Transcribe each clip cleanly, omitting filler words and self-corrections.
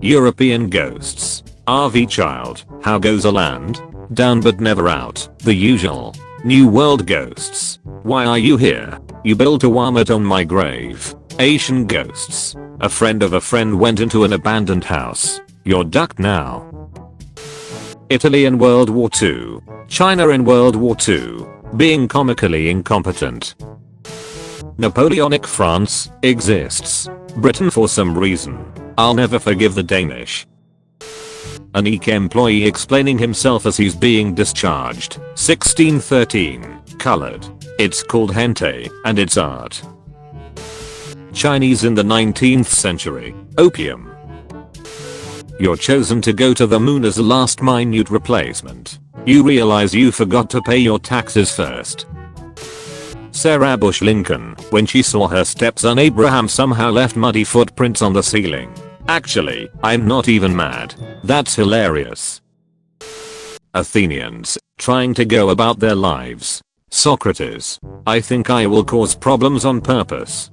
European ghosts. RV child. How goes a land? Down but never out. The usual. New World ghosts. Why are you here? You built a wombat on my grave. Asian ghosts. A friend of a friend went into an abandoned house. You're ducked now. Italy in World War II. China in World War II. Being comically incompetent. Napoleonic France exists. Britain for some reason. I'll never forgive the Danish. An EK employee explaining himself as he's being discharged. 1613. Colored. It's called hentai, and it's art. Chinese in the 19th century. Opium. You're chosen to go to the moon as a last minute replacement. You realize you forgot to pay your taxes first. Sarah Bush Lincoln, when she saw her stepson Abraham somehow left muddy footprints on the ceiling. Actually, I'm not even mad. That's hilarious. Athenians, trying to go about their lives. Socrates. I think I will cause problems on purpose.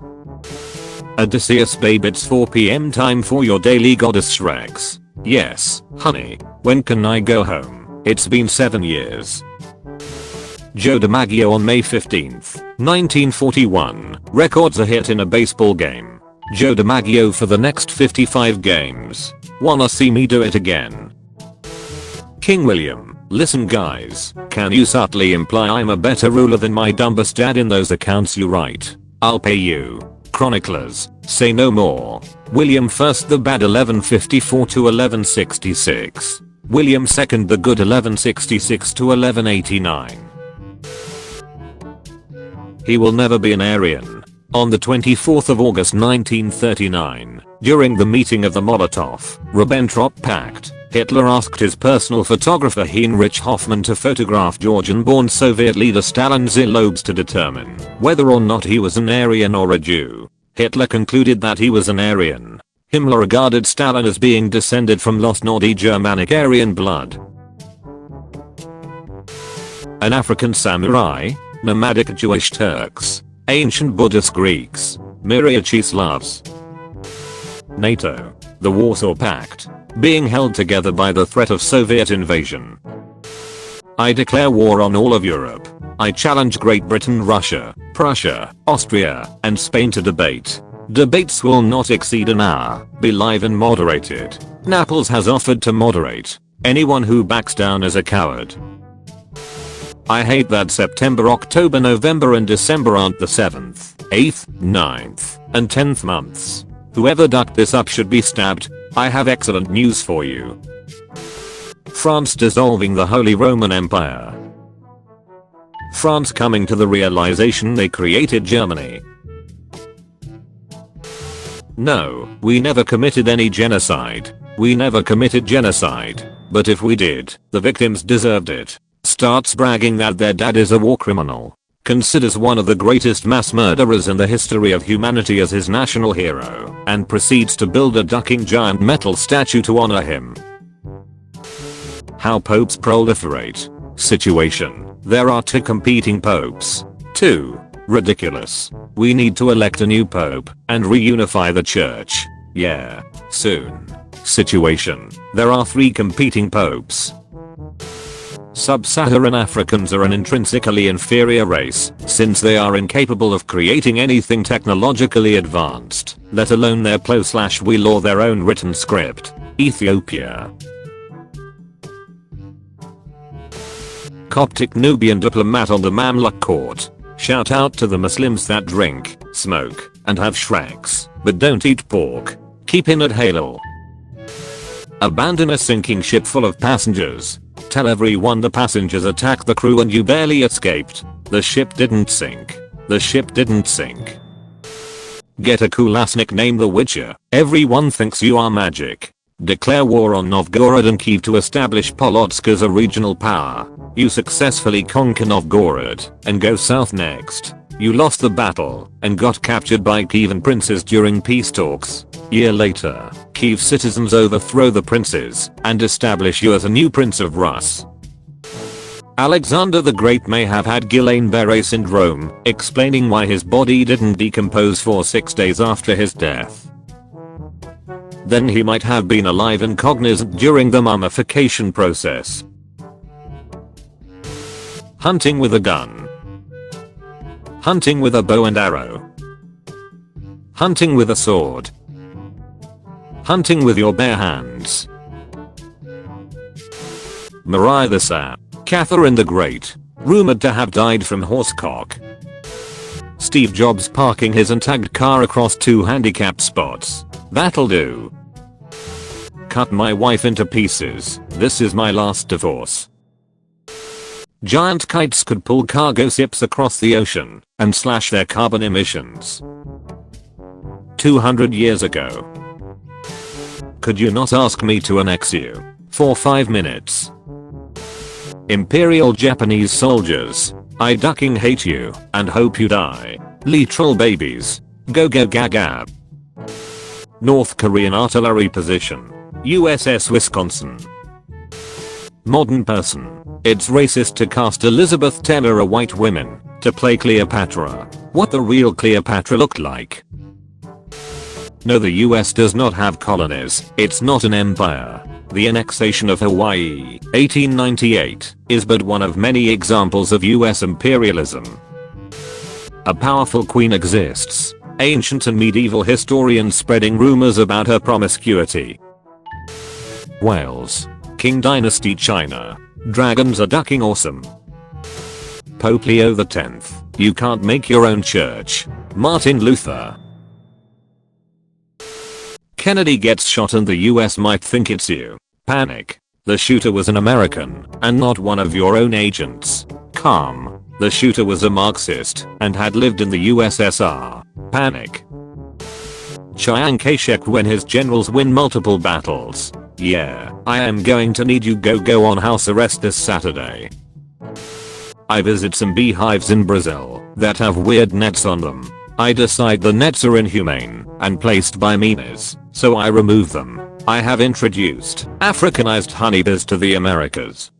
Odysseus babe, it's 4 PM time for your daily goddess Shrex. Yes, honey. When can I go home? It's been 7 years. Joe DiMaggio on May 15th, 1941, records a hit in a baseball game. Joe DiMaggio for the next 55 games. Wanna see me do it again? King William, listen guys, can you subtly imply I'm a better ruler than my dumbest dad in those accounts you write? I'll pay you. Chroniclers, say no more. William I the bad 1154 to 1166. William II the good 1166 to 1189. He will never be an Aryan. On the 24th of August 1939, during the meeting of the Molotov-Ribbentrop Pact, Hitler asked his personal photographer Heinrich Hoffmann to photograph Georgian-born Soviet leader Stalin Zilobes to determine whether or not he was an Aryan or a Jew. Hitler concluded that he was an Aryan. Himmler regarded Stalin as being descended from Lost Nordic Germanic Aryan blood. An African samurai, nomadic Jewish Turks, ancient Buddhist Greeks, Miriachi Slavs. NATO, the Warsaw Pact, being held together by the threat of Soviet invasion. I declare war on all of Europe. I challenge Great Britain, Russia, Prussia, Austria, and Spain to debate. Debates will not exceed an hour, be live and moderated. Naples has offered to moderate. Anyone who backs down is a coward. I hate that September, October, November and December aren't the 7th, 8th, 9th, and 10th months. Whoever ducked this up should be stabbed. I have excellent news for you. France dissolving the Holy Roman Empire. France coming to the realization they created Germany. No, we never committed any genocide. We never committed genocide. But if we did, the victims deserved it. Starts bragging that their dad is a war criminal. Considers one of the greatest mass murderers in the history of humanity as his national hero, and proceeds to build a ducking giant metal statue to honor him. How popes proliferate. Situation. There are 2 competing popes. 2. Ridiculous. We need to elect a new pope and reunify the church. Yeah. Soon. Situation. There are 3 competing popes. Sub-Saharan Africans are an intrinsically inferior race, since they are incapable of creating anything technologically advanced, let alone their plow/wheel or their own written script. Ethiopia. Coptic Nubian diplomat on the Mamluk court. Shout out to the Muslims that drink, smoke, and have shreks, but don't eat pork. Keep in at halal. Abandon a sinking ship full of passengers. Tell everyone the passengers attacked the crew and you barely escaped. The ship didn't sink. The ship didn't sink. Get a cool ass nickname The Witcher. Everyone thinks you are magic. Declare war on Novgorod and Kiev to establish Polotsk as a regional power. You successfully conquer Novgorod and go south next. You lost the battle and got captured by Kievan princes during peace talks. Year later, Kiev citizens overthrow the princes and establish you as a new prince of Rus. Alexander the Great may have had Guillain-Barré syndrome, explaining why his body didn't decompose for 6 days after his death. then he might have been alive and cognizant during the mummification process. Hunting with a gun. Hunting with a bow and arrow. Hunting with a sword. Hunting with your bare hands. Maria the Sap. Catherine the Great. Rumored to have died from horsecock. Steve Jobs parking his untagged car across 2 handicapped spots. That'll do. Cut my wife into pieces. This is my last divorce. Giant kites could pull cargo ships across the ocean and slash their carbon emissions. 200 years ago. Could you not ask me to annex you for 5 minutes? Imperial Japanese soldiers. I ducking hate you and hope you die. Literal babies. Go go gaga. North Korean artillery position. USS Wisconsin. Modern person. It's racist to cast Elizabeth Taylor a white woman to play Cleopatra. What the real Cleopatra looked like. No, the US does not have colonies. It's not an empire. The annexation of Hawaii, 1898, is but one of many examples of US imperialism. A powerful queen exists. Ancient and medieval historians spreading rumors about her promiscuity. Wales. Qing Dynasty China. Dragons are ducking awesome. Pope Leo X. You can't make your own church. Martin Luther. Kennedy gets shot and the US might think it's you. Panic. The shooter was an American and not one of your own agents. Calm. The shooter was a Marxist and had lived in the USSR. Panic. Chiang Kai-shek when his generals win multiple battles. Yeah, I am going to need you go on house arrest this Saturday. I visit some beehives in Brazil that have weird nets on them. I decide the nets are inhumane and placed by memes, so I remove them. I have introduced Africanized honeybees to the Americas.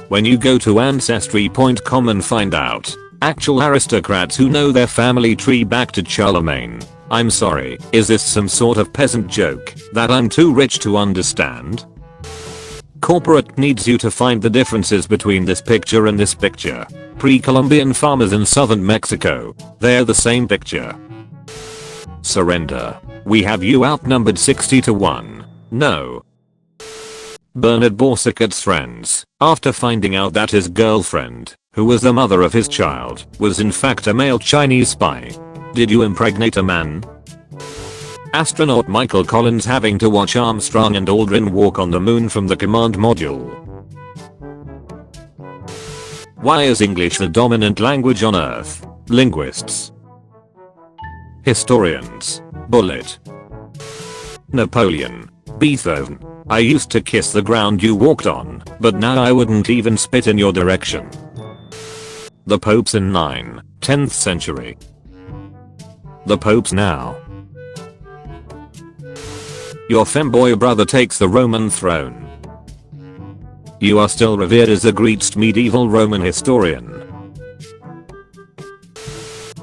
When you go to ancestry.com and find out actual aristocrats who know their family tree back to Charlemagne. I'm sorry, is this some sort of peasant joke that I'm too rich to understand? Corporate needs you to find the differences between this picture and this picture. Pre-Columbian farmers in southern Mexico. They're the same picture. Surrender. We have you outnumbered 60-1. No. Bernard Borsickett's friends, after finding out that his girlfriend, who was the mother of his child, was in fact a male Chinese spy. Did you impregnate a man? Astronaut Michael Collins having to watch Armstrong and Aldrin walk on the moon from the command module. Why is English the dominant language on Earth? Linguists. Historians. Bullet. Napoleon. Beethoven. I used to kiss the ground you walked on, but now I wouldn't even spit in your direction. The popes in 9th century. The popes now. Your femboy brother takes the Roman throne. You are still revered as a great medieval Roman historian.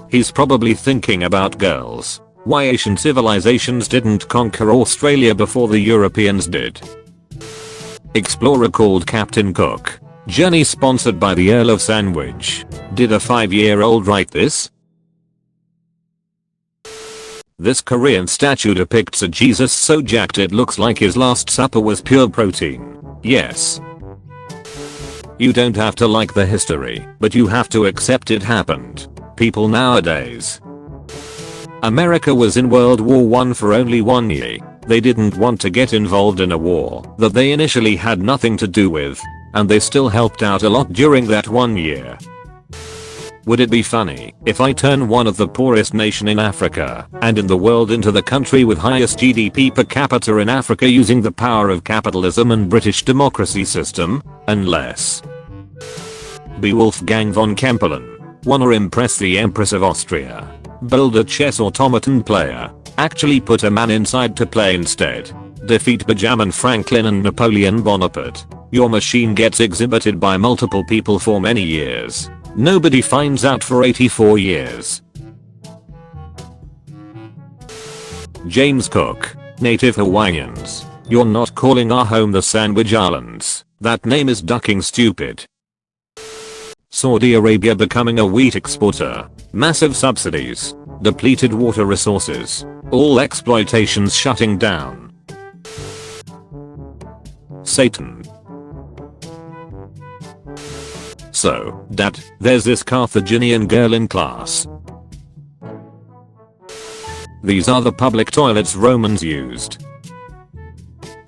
He's probably thinking about girls. Why Asian civilizations didn't conquer Australia before the Europeans did. Explorer called Captain Cook. Journey sponsored by the Earl of Sandwich. Did a 5-year-old write this? This Korean statue depicts a Jesus so jacked it looks like his last supper was pure protein. Yes. You don't have to like the history, but you have to accept it happened. People nowadays. America was in World War I for only 1 year. They didn't want to get involved in a war that they initially had nothing to do with, and they still helped out a lot during that 1 year. Would it be funny if I turn one of the poorest nation in Africa and in the world into the country with highest GDP per capita in Africa using the power of capitalism and British democracy system? Unless be Wolfgang von Kempelen. Wanna impress the Empress of Austria. Build a chess automaton player. Actually put a man inside to play instead. Defeat Benjamin Franklin and Napoleon Bonaparte. Your machine gets exhibited by multiple people for many years. Nobody finds out for 84 years. James Cook, native Hawaiians. You're not calling our home the Sandwich Islands. That name is ducking stupid. Saudi Arabia becoming a wheat exporter. Massive subsidies. Depleted water resources. All exploitations shutting down. Satan. So, Dad, there's this Carthaginian girl in class. These are the public toilets Romans used.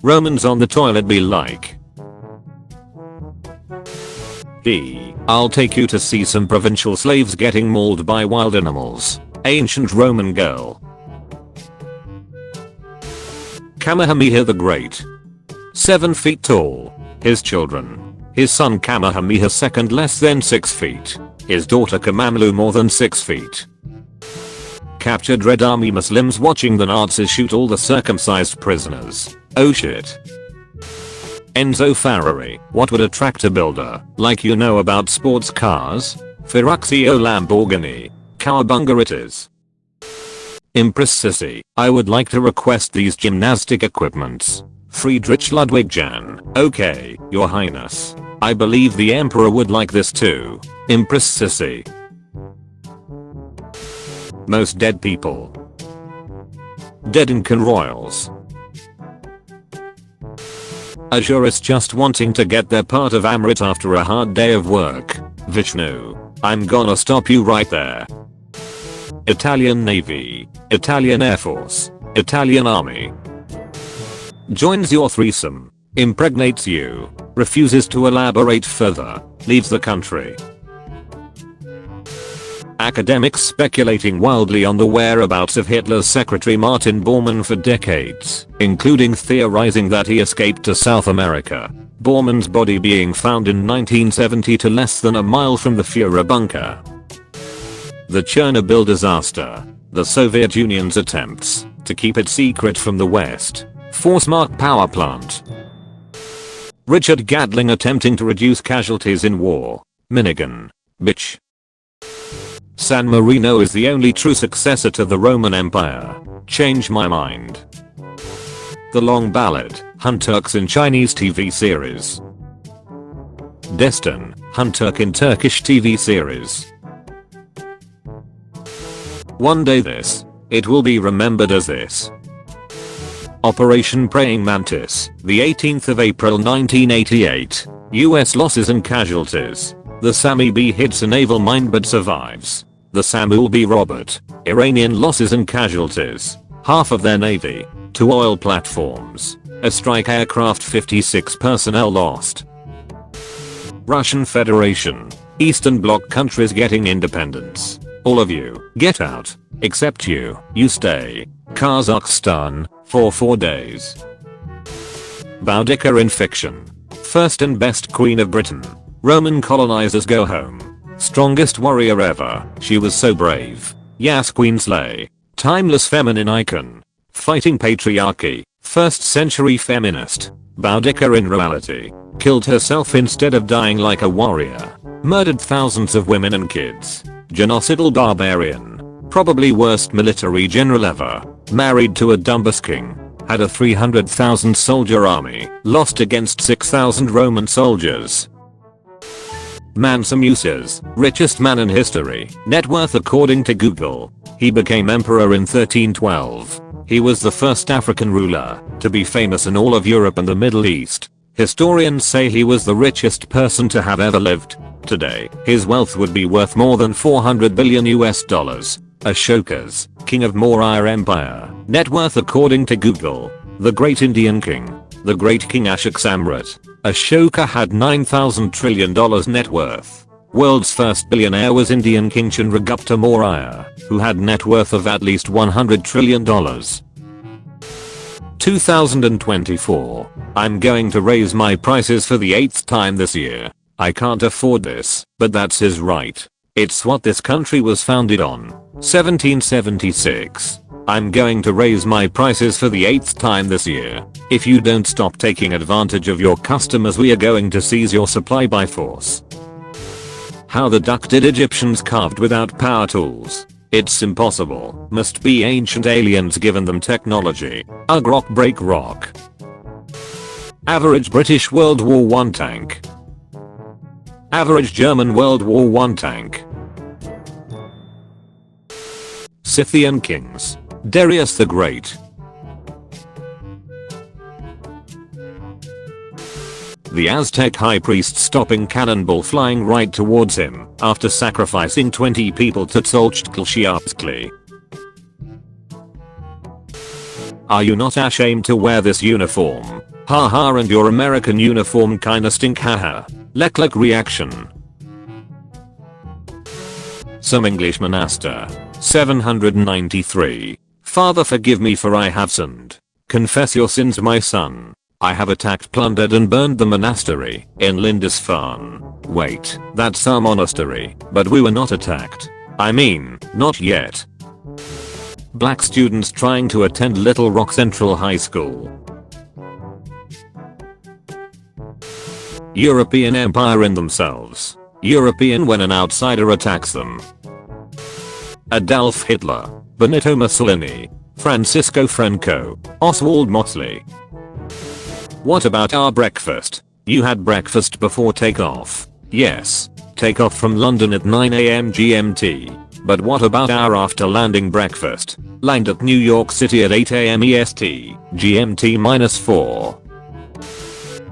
Romans on the toilet be like, I'll take you to see some provincial slaves getting mauled by wild animals. Ancient Roman girl. Kamehameha the Great. 7 feet tall. His children. His son Kamehameha II less than 6 feet. His daughter Kamamlu more than 6 feet. Captured Red Army Muslims watching the Nazis shoot all the circumcised prisoners. Oh shit. Enzo Ferrari. What would attract a builder? Like you know about sports cars? Ferruccio Lamborghini. Cowabunga it is. Empress Sissy. I would like to request these gymnastic equipments. Friedrich Ludwig Jan. Okay, your highness. I believe the emperor would like this too. Empress Sissy. Most dead people. Dedenkin royals. A jurist just wanting to get their part of Amrit after a hard day of work. Vishnu. I'm gonna stop you right there. Italian Navy. Italian Air Force. Italian Army. Joins your threesome. Impregnates you. Refuses to elaborate further. Leaves the country. Academics speculating wildly on the whereabouts of Hitler's secretary Martin Bormann for decades, including theorizing that he escaped to South America. Bormann's body being found in 1970 to less than a mile from the Führer bunker. The Chernobyl disaster. The Soviet Union's attempts to keep it secret from the West. Forsmark power plant. Richard Gatling attempting to reduce casualties in war. Minigan. Bitch. San Marino is the only true successor to the Roman Empire. Change my mind. The Long Ballad. Hunturks in Chinese TV series. Destin. Hunturk in Turkish TV series. One day it will be remembered as this. Operation Praying Mantis. The 18th of April 1988. US losses and casualties. The Sami B hits a naval mine but survives. The Samuel B. Robert. Iranian losses and casualties. Half of their navy. 2 oil platforms. A strike aircraft 56 personnel lost. Russian Federation. Eastern Bloc countries getting independence. All of you, get out. Except you stay. Kazakhstan, for 4 days. Boudica in fiction. First and best queen of Britain. Roman colonizers go home. Strongest warrior ever. She was so brave. Yes, Queen Slay. Timeless feminine icon. Fighting patriarchy. First century feminist. Boudica in reality. Killed herself instead of dying like a warrior. Murdered thousands of women and kids. Genocidal barbarian. Probably worst military general ever. Married to a Dumbus king. Had a 300,000 soldier army. Lost against 6,000 Roman soldiers. Mansa Musa's richest man in history. Net worth according to Google. He became emperor in 1312. He was the first African ruler to be famous in all of Europe and the Middle East. Historians say he was the richest person to have ever lived. Today, his wealth would be worth more than 400 billion US dollars. Ashoka's king of Maurya Empire. Net worth according to Google. The Great Indian King. The Great King Ashok Samrat. Ashoka had $9,000 trillion net worth. World's first billionaire was Indian King Chandragupta Maurya, who had net worth of at least $100 trillion. 2024. I'm going to raise my prices for the 8th time this year. I can't afford this, but that's his right. It's what this country was founded on. 1776. I'm going to raise my prices for the 8th time this year. If you don't stop taking advantage of your customers, we are going to seize your supply by force. How the duck did Egyptians carved without power tools. It's impossible. Must be ancient aliens given them technology. Ugh, rock break rock. Average British World War I tank. Average German World War I tank. Scythian kings. Darius the Great. The Aztec high priest stopping cannonball flying right towards him after sacrificing 20 people to Tolchtklshiatskli. Are you not ashamed to wear this uniform? Haha, and your American uniform kinda stink, haha. Lek reaction. Some English monaster. 793. Father, forgive me, for I have sinned. Confess your sins, my son. I have attacked, plundered and burned the monastery in Lindisfarne. Wait, that's our monastery, but we were not attacked. I mean, not yet. Black students trying to attend Little Rock Central High School. European empire in themselves. European when an outsider attacks them. Adolf Hitler, Benito Mussolini, Francisco Franco, Oswald Mosley. What about our breakfast? You had breakfast before takeoff. Yes, takeoff from London at 9 AM GMT. But what about our after landing breakfast? Land at New York City at 8 AM EST, GMT -4.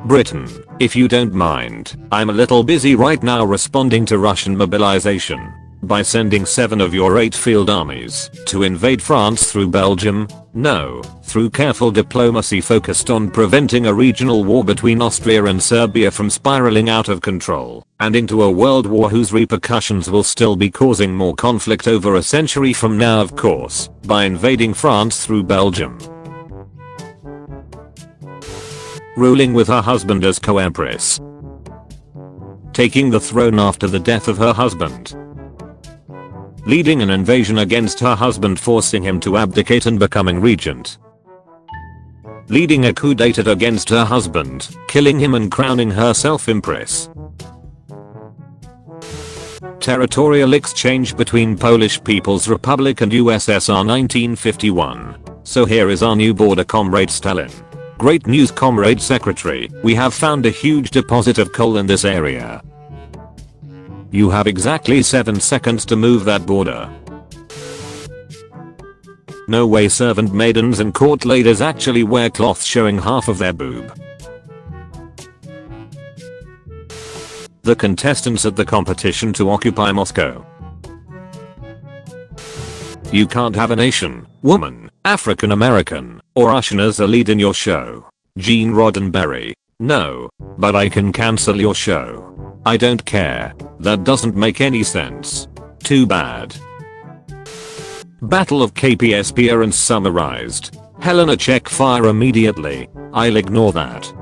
Britain, if you don't mind, I'm a little busy right now responding to Russian mobilization by sending 7 of your 8 field armies to invade France through Belgium. No, through careful diplomacy focused on preventing a regional war between Austria and Serbia from spiraling out of control and into a world war whose repercussions will still be causing more conflict over a century from now, of course, by invading France through Belgium. Ruling with her husband as co-empress. Taking the throne after the death of her husband. Leading an invasion against her husband, forcing him to abdicate and becoming regent. Leading a coup d'etat against her husband, killing him and crowning herself empress. Territorial exchange between Polish People's Republic and USSR 1951. So here is our new border, Comrade Stalin. Great news, Comrade Secretary, we have found a huge deposit of coal in this area. You have exactly 7 seconds to move that border. No way servant maidens and court ladies actually wear cloth showing half of their boob. The contestants at the competition to occupy Moscow. You can't have a nation, woman, African American, or Russian as a lead in your show. Gene Roddenberry. No, but I can cancel your show. I don't care. That doesn't make any sense. Too bad. Battle of KPS appearance summarized. Helena, check fire immediately. I'll ignore that.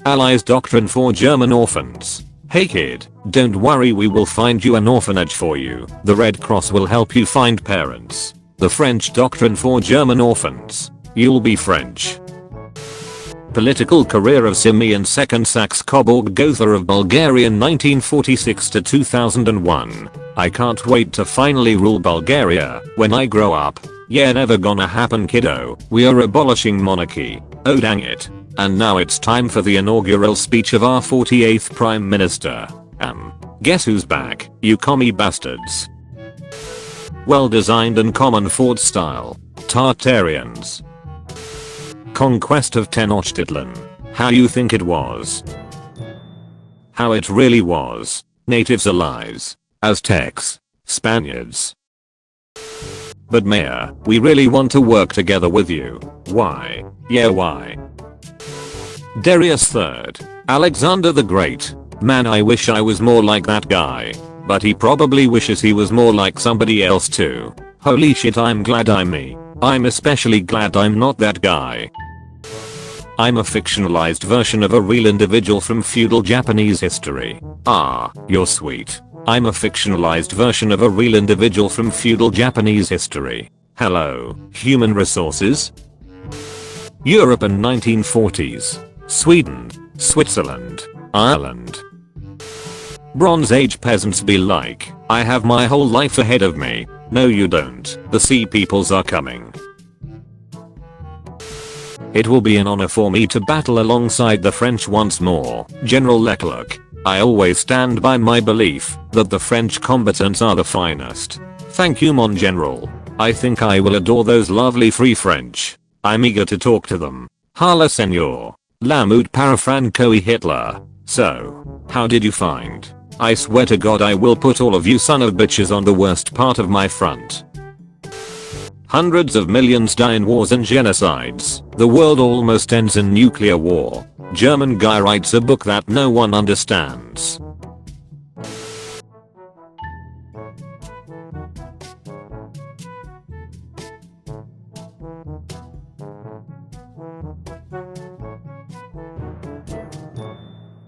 Allies doctrine for German orphans. Hey kid, don't worry, we will find you an orphanage for you. The Red Cross will help you find parents. The French doctrine for German orphans. You'll be French. Political career of Simeon II Saxe-Coburg Gotha of Bulgaria 1946 to 2001. I can't wait to finally rule Bulgaria when I grow up. Yeah, never gonna happen, kiddo. We are abolishing monarchy. Oh dang it. And now it's time for the inaugural speech of our 48th Prime Minister. Guess who's back, you commie bastards. Well designed and common Ford style. Tartarians. Conquest of Tenochtitlan. How you think it was? How it really was. Natives are lies. Aztecs. Spaniards. But Mayor, we really want to work together with you. Why? Yeah, why? Darius III. Alexander the Great. Man, I wish I was more like that guy. But he probably wishes he was more like somebody else too. Holy shit, I'm glad I'm me. I'm especially glad I'm not that guy. I'm a fictionalized version of a real individual from feudal Japanese history. Ah, you're sweet. I'm a fictionalized version of a real individual from feudal Japanese history. Hello, human resources? Europe and 1940s. Sweden, Switzerland, Ireland. Bronze Age peasants be like, I have my whole life ahead of me. No you don't. The sea peoples are coming. It will be an honor for me to battle alongside the French once more. General Leclerc. I always stand by my belief that the French combatants are the finest. Thank you mon general. I think I will adore those lovely free French. I'm eager to talk to them. Hala senor. Lamut parafrancoi Hitler. So, how did you find? I swear to God I will put all of you son of bitches on the worst part of my front. Hundreds of millions die in wars and genocides. The world almost ends in nuclear war. German guy writes a book that no one understands.